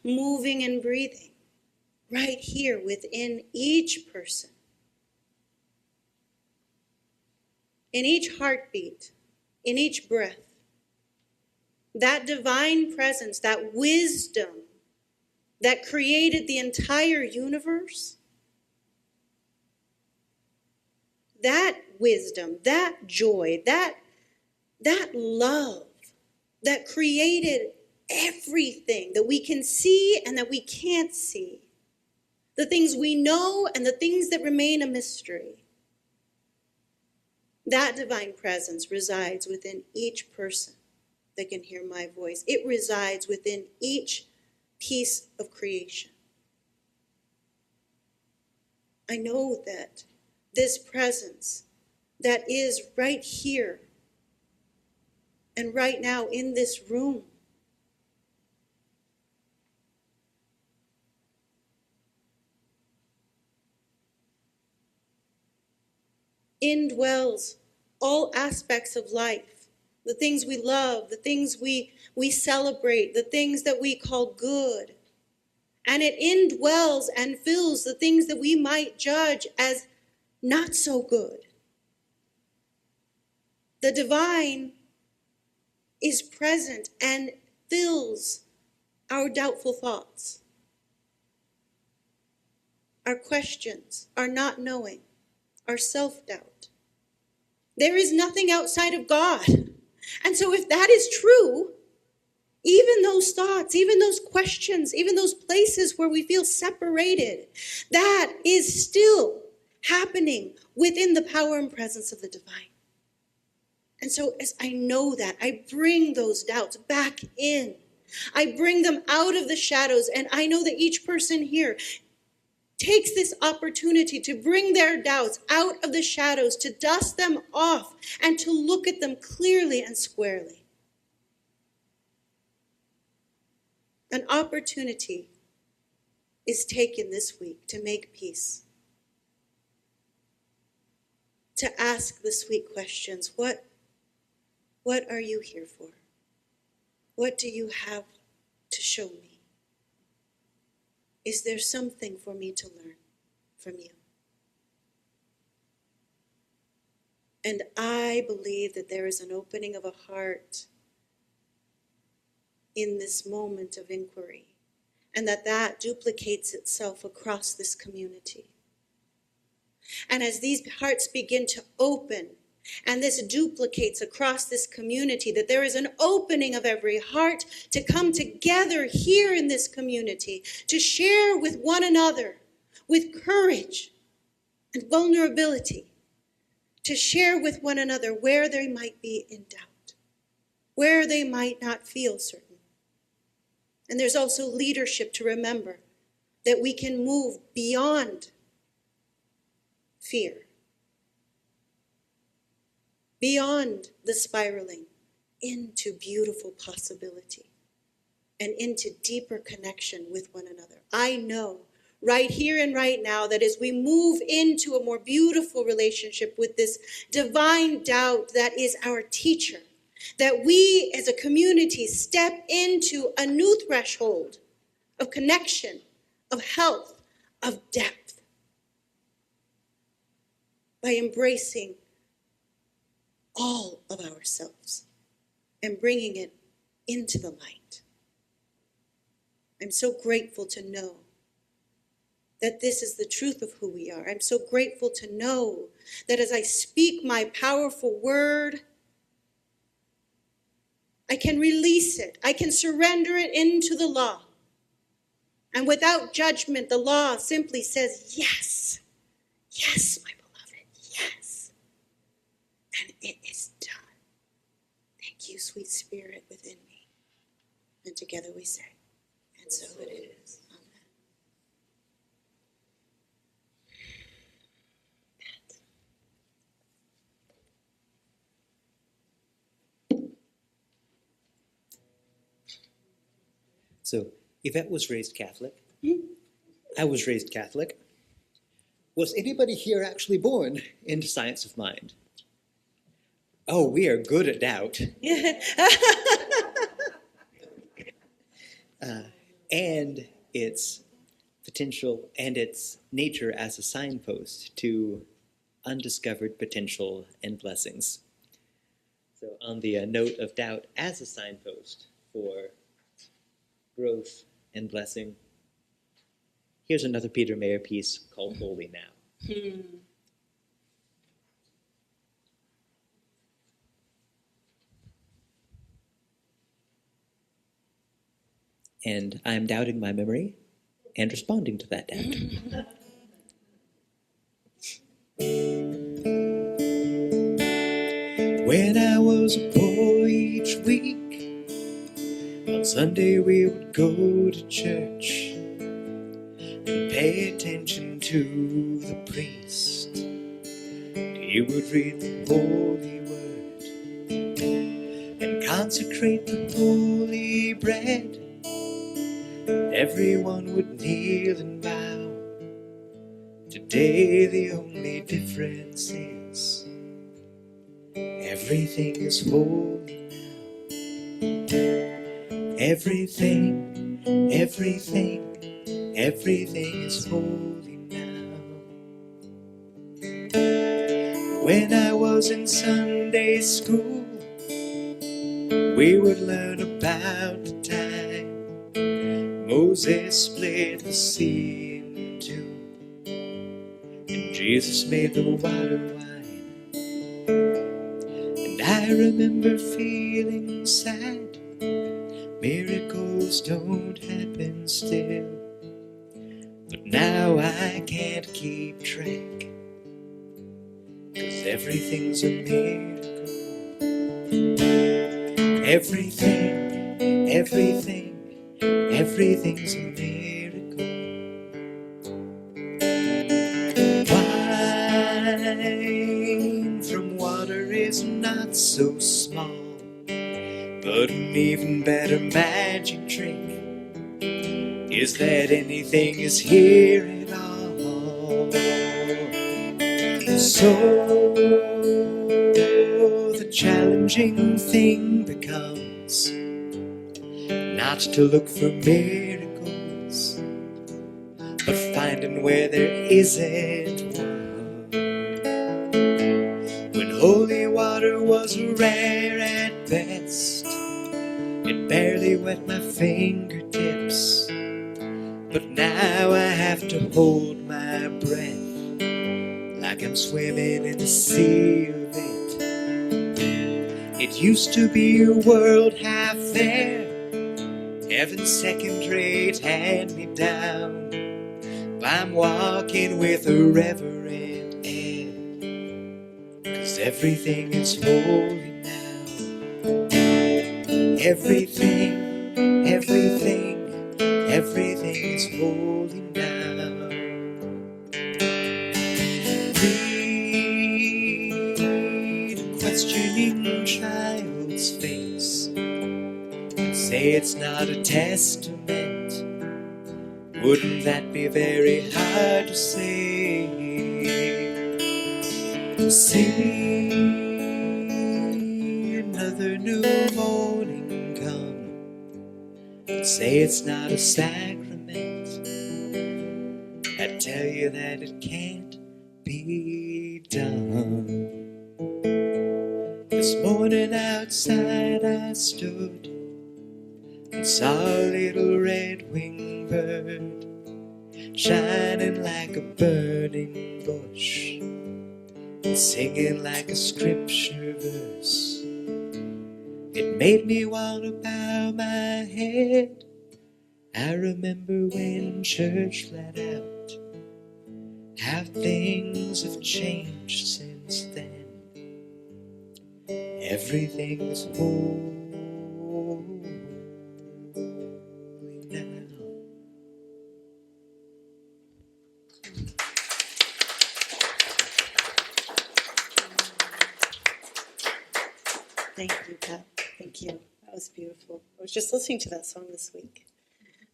moving and breathing right here within each person. In each heartbeat, in each breath, that divine presence, that wisdom that created the entire universe, that wisdom, that joy, that love that created everything that we can see and that we can't see, the things we know and the things that remain a mystery, that divine presence resides within each person that can hear my voice. It resides within each piece of creation. I know that this presence that is right here and right now in this room indwells all aspects of life, the things we love, the things we celebrate, the things that we call good. And it indwells and fills the things that we might judge as not so good. The divine is present and fills our doubtful thoughts, our questions, our not knowing, our self-doubt. There is nothing outside of God. And so if that is true, even those thoughts, even those questions, even those places where we feel separated, that is still happening within the power and presence of the divine. And so as I know that, I bring those doubts back in. I bring them out of the shadows, and I know that each person here takes this opportunity to bring their doubts out of the shadows, to dust them off, and to look at them clearly and squarely. An opportunity is taken this week to make peace, to ask the sweet questions. What are you here for? What do you have to show me? Is there something for me to learn from you? And I believe that there is an opening of a heart in this moment of inquiry, and that duplicates itself across this community. And as these hearts begin to open, and this duplicates across this community, that there is an opening of every heart to come together here in this community, to share with one another with courage and vulnerability, to share with one another where they might be in doubt, where they might not feel certain. And there's also leadership to remember that we can move beyond fear, beyond the spiraling, into beautiful possibility and into deeper connection with one another. I know right here and right now that as we move into a more beautiful relationship with this divine doubt that is our teacher, that we as a community step into a new threshold of connection, of health, of depth, by embracing all of ourselves and bringing it into the light. I'm so grateful to know that this is the truth of who we are. I'm so grateful to know that as I speak my powerful word, I can release it. I can surrender it into the law. And without judgment, the law simply says, yes, yes, my beloved, yes. And it is done. Thank you, sweet Spirit within me. And together we say, and so it is. So Yvette was raised Catholic. I was raised Catholic. Was anybody here actually born into Science of Mind? Oh, we are good at doubt. And its potential and its nature as a signpost to undiscovered potential and blessings. So on the note of doubt as a signpost for growth and blessing, here's another Peter Mayer piece called Holy Now. And I'm doubting my memory and responding to that doubt. When I was a boy each week, on Sunday we would go to church and pay attention to the priest. He would read the holy word and consecrate the holy bread. Everyone would kneel and bow. Today the only difference is everything is holy now. Everything, everything, everything is holy now. When I was in Sunday Sunday school, we would learn about the time Moses split the sea in two, and Jesus made the water wine. And I remember feeling sad. Miracles don't happen still, but now I can't keep track, 'cause everything's a miracle. Everything's a miracle. Wine from water is not so small, but an even better magic trick is that anything is here at all. So the challenging thing becomes not to look for miracles, but finding where there isn't one. When holy water was rare at best, it barely wet my fingertips, but now I have to hold my breath like I'm swimming in a sea of it. It used to be a world half there, heaven's second-rate hand-me-down. I'm walking with a reverent air, 'cause everything is holy now. Everything is holy now. Read a questioning child's face and say it's not a testament. Wouldn't that be very hard to say? See another new morning come and say it's not a sacrament. I tell you that it can't be done. This morning outside I stood and saw a little red-winged bird shining like a burning bush and singing like a scripture verse. It made me want to bow my head. I remember when church let out, how things have changed since then. Everything's holy now. Thank you, Pat. Thank you. That was beautiful. I was just listening to that song this week.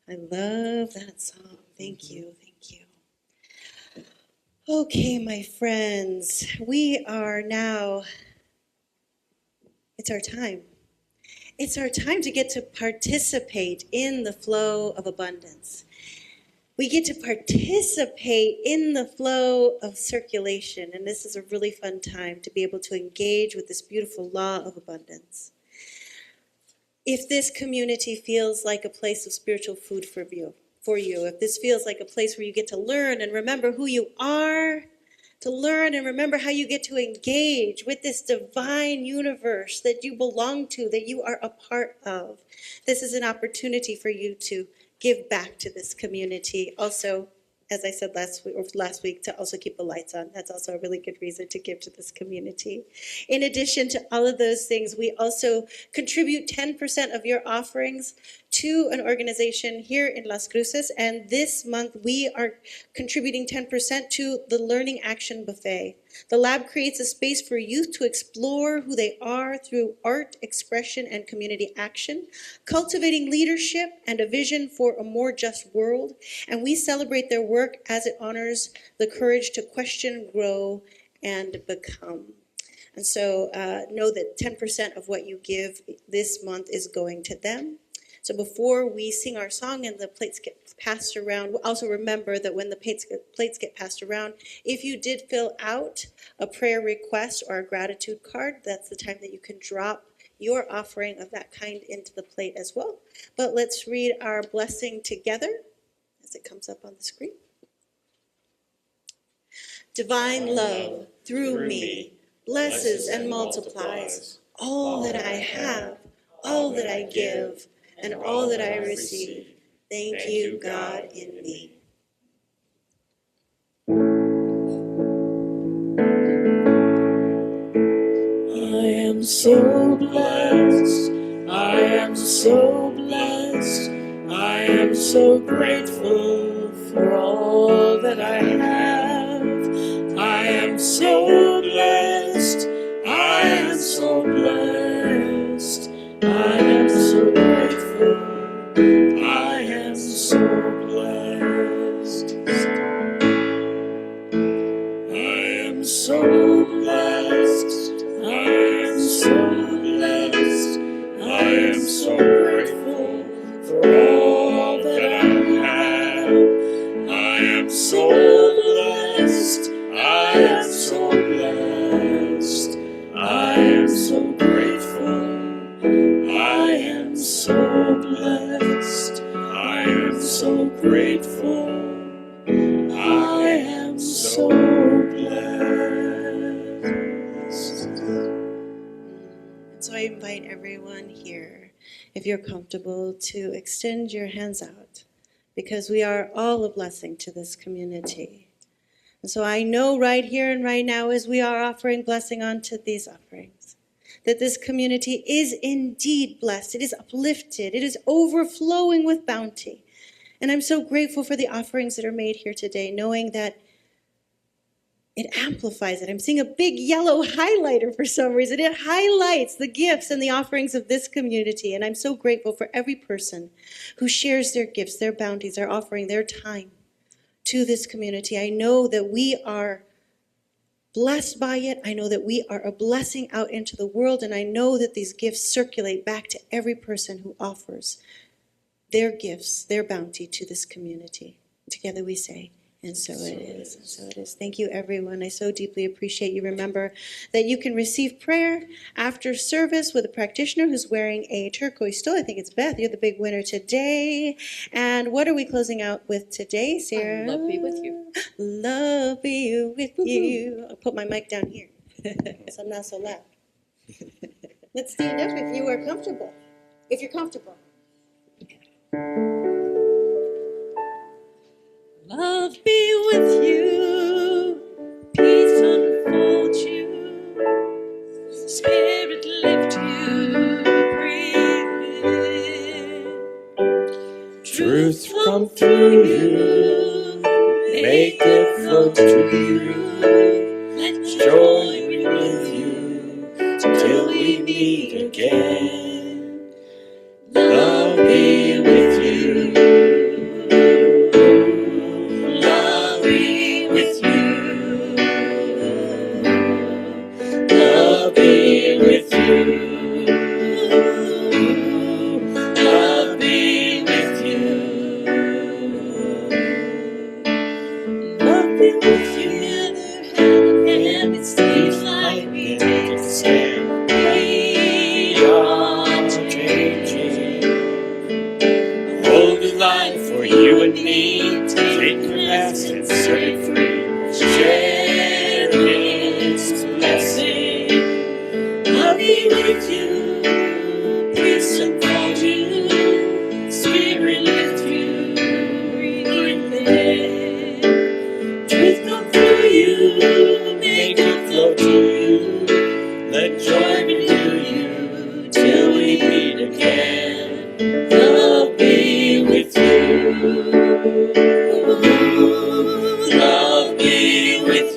I love that song. Thank you. Thank you. Okay, my friends, we are now, it's our time. It's our time to get to participate in the flow of abundance. We get to participate in the flow of circulation, and this is a really fun time to be able to engage with this beautiful law of abundance. If this community feels like a place of spiritual food for you, if this feels like a place where you get to learn and remember who you are, to learn and remember how you get to engage with this divine universe that you belong to, that you are a part of, this is an opportunity for you to give back to this community. Also, as I said last week, to also keep the lights on. That's also a really good reason to give to this community. In addition to all of those things, we also contribute 10% of your offerings to an organization here in Las Cruces. And this month, we are contributing 10% to the Learning Action Buffet. The lab creates a space for youth to explore who they are through art, expression, and community action, cultivating leadership and a vision for a more just world. And we celebrate their work as it honors the courage to question, grow, and become. And so know that 10% of what you give this month is going to them. So before we sing our song and the plates get passed around, also remember that when the plates get passed around, if you did fill out a prayer request or a gratitude card, that's the time that you can drop your offering of that kind into the plate as well. But let's read our blessing together as it comes up on the screen. Divine love through me blesses and multiplies all that I have, all that I give, and all that I receive. Thank you, God, in me. I am so blessed. I am so blessed. I am so grateful for all that I have. I am so blessed. I am so blessed. I am so grateful. I am so blessed. I am so blessed. I am so blessed. I am so grateful for all that I have. I am so blessed. I am so blessed. I am so grateful. I am so blessed. I am so grateful. I am so blessed. And so I invite everyone here, if you're comfortable, to extend your hands out, because we are all a blessing to this community. And so I know right here and right now, as we are offering blessing onto these offerings, that this community is indeed blessed. It is uplifted. It is overflowing with bounty. And I'm so grateful for the offerings that are made here today, knowing that it amplifies it. I'm seeing a big yellow highlighter for some reason. It highlights the gifts and the offerings of this community. And I'm so grateful for every person who shares their gifts, their bounties, their offering, their time to this community. I know that we are blessed by it. I know that we are a blessing out into the world. And I know that these gifts circulate back to every person who offers their gifts, their bounty to this community. Together we say, and so it is, and so it is. Thank you, everyone. I so deeply appreciate you. Remember that you can receive prayer after service with a practitioner who's wearing a turquoise stole. I think it's Beth. You're the big winner today. And what are we closing out with today, Sarah? Love be with you. Love be with you. I'll put my mic down here so I'm not so loud. Let's stand up if you are comfortable. If you're comfortable. Love be with you, peace unfold you, spirit lift you, breathe in. Truth come through you, make it flow to you, let joy be with you, till we meet again. Love be with you. Love be with you. Love be with you. Love be with you. Love be with you. Hand in hand, it seems like we take a stand. We are changing. A whole new life for you and me. Take your past and set it free. Share its blessing. I'll be with you. Peace unfold you. Spirit lift you. Breathe in. Truth come through you. Make it flow to you. Let joy renew you till we meet again. Love be with you. Love be with you.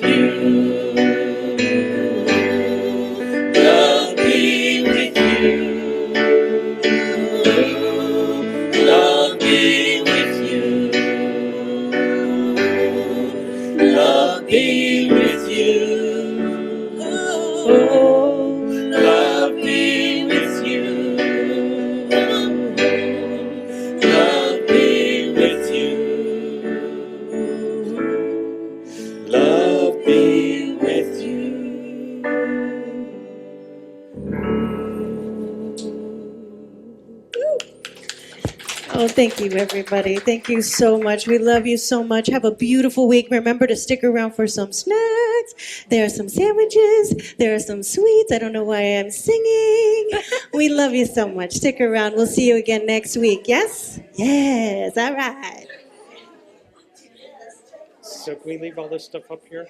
Oh, thank you, everybody. Thank you so much. We love you so much. Have a beautiful week. Remember to stick around for some snacks. There are some sandwiches. There are some sweets. I don't know why I'm singing. We love you so much. Stick around. We'll see you again next week. Yes? Yes. All right. So can we leave all this stuff up here?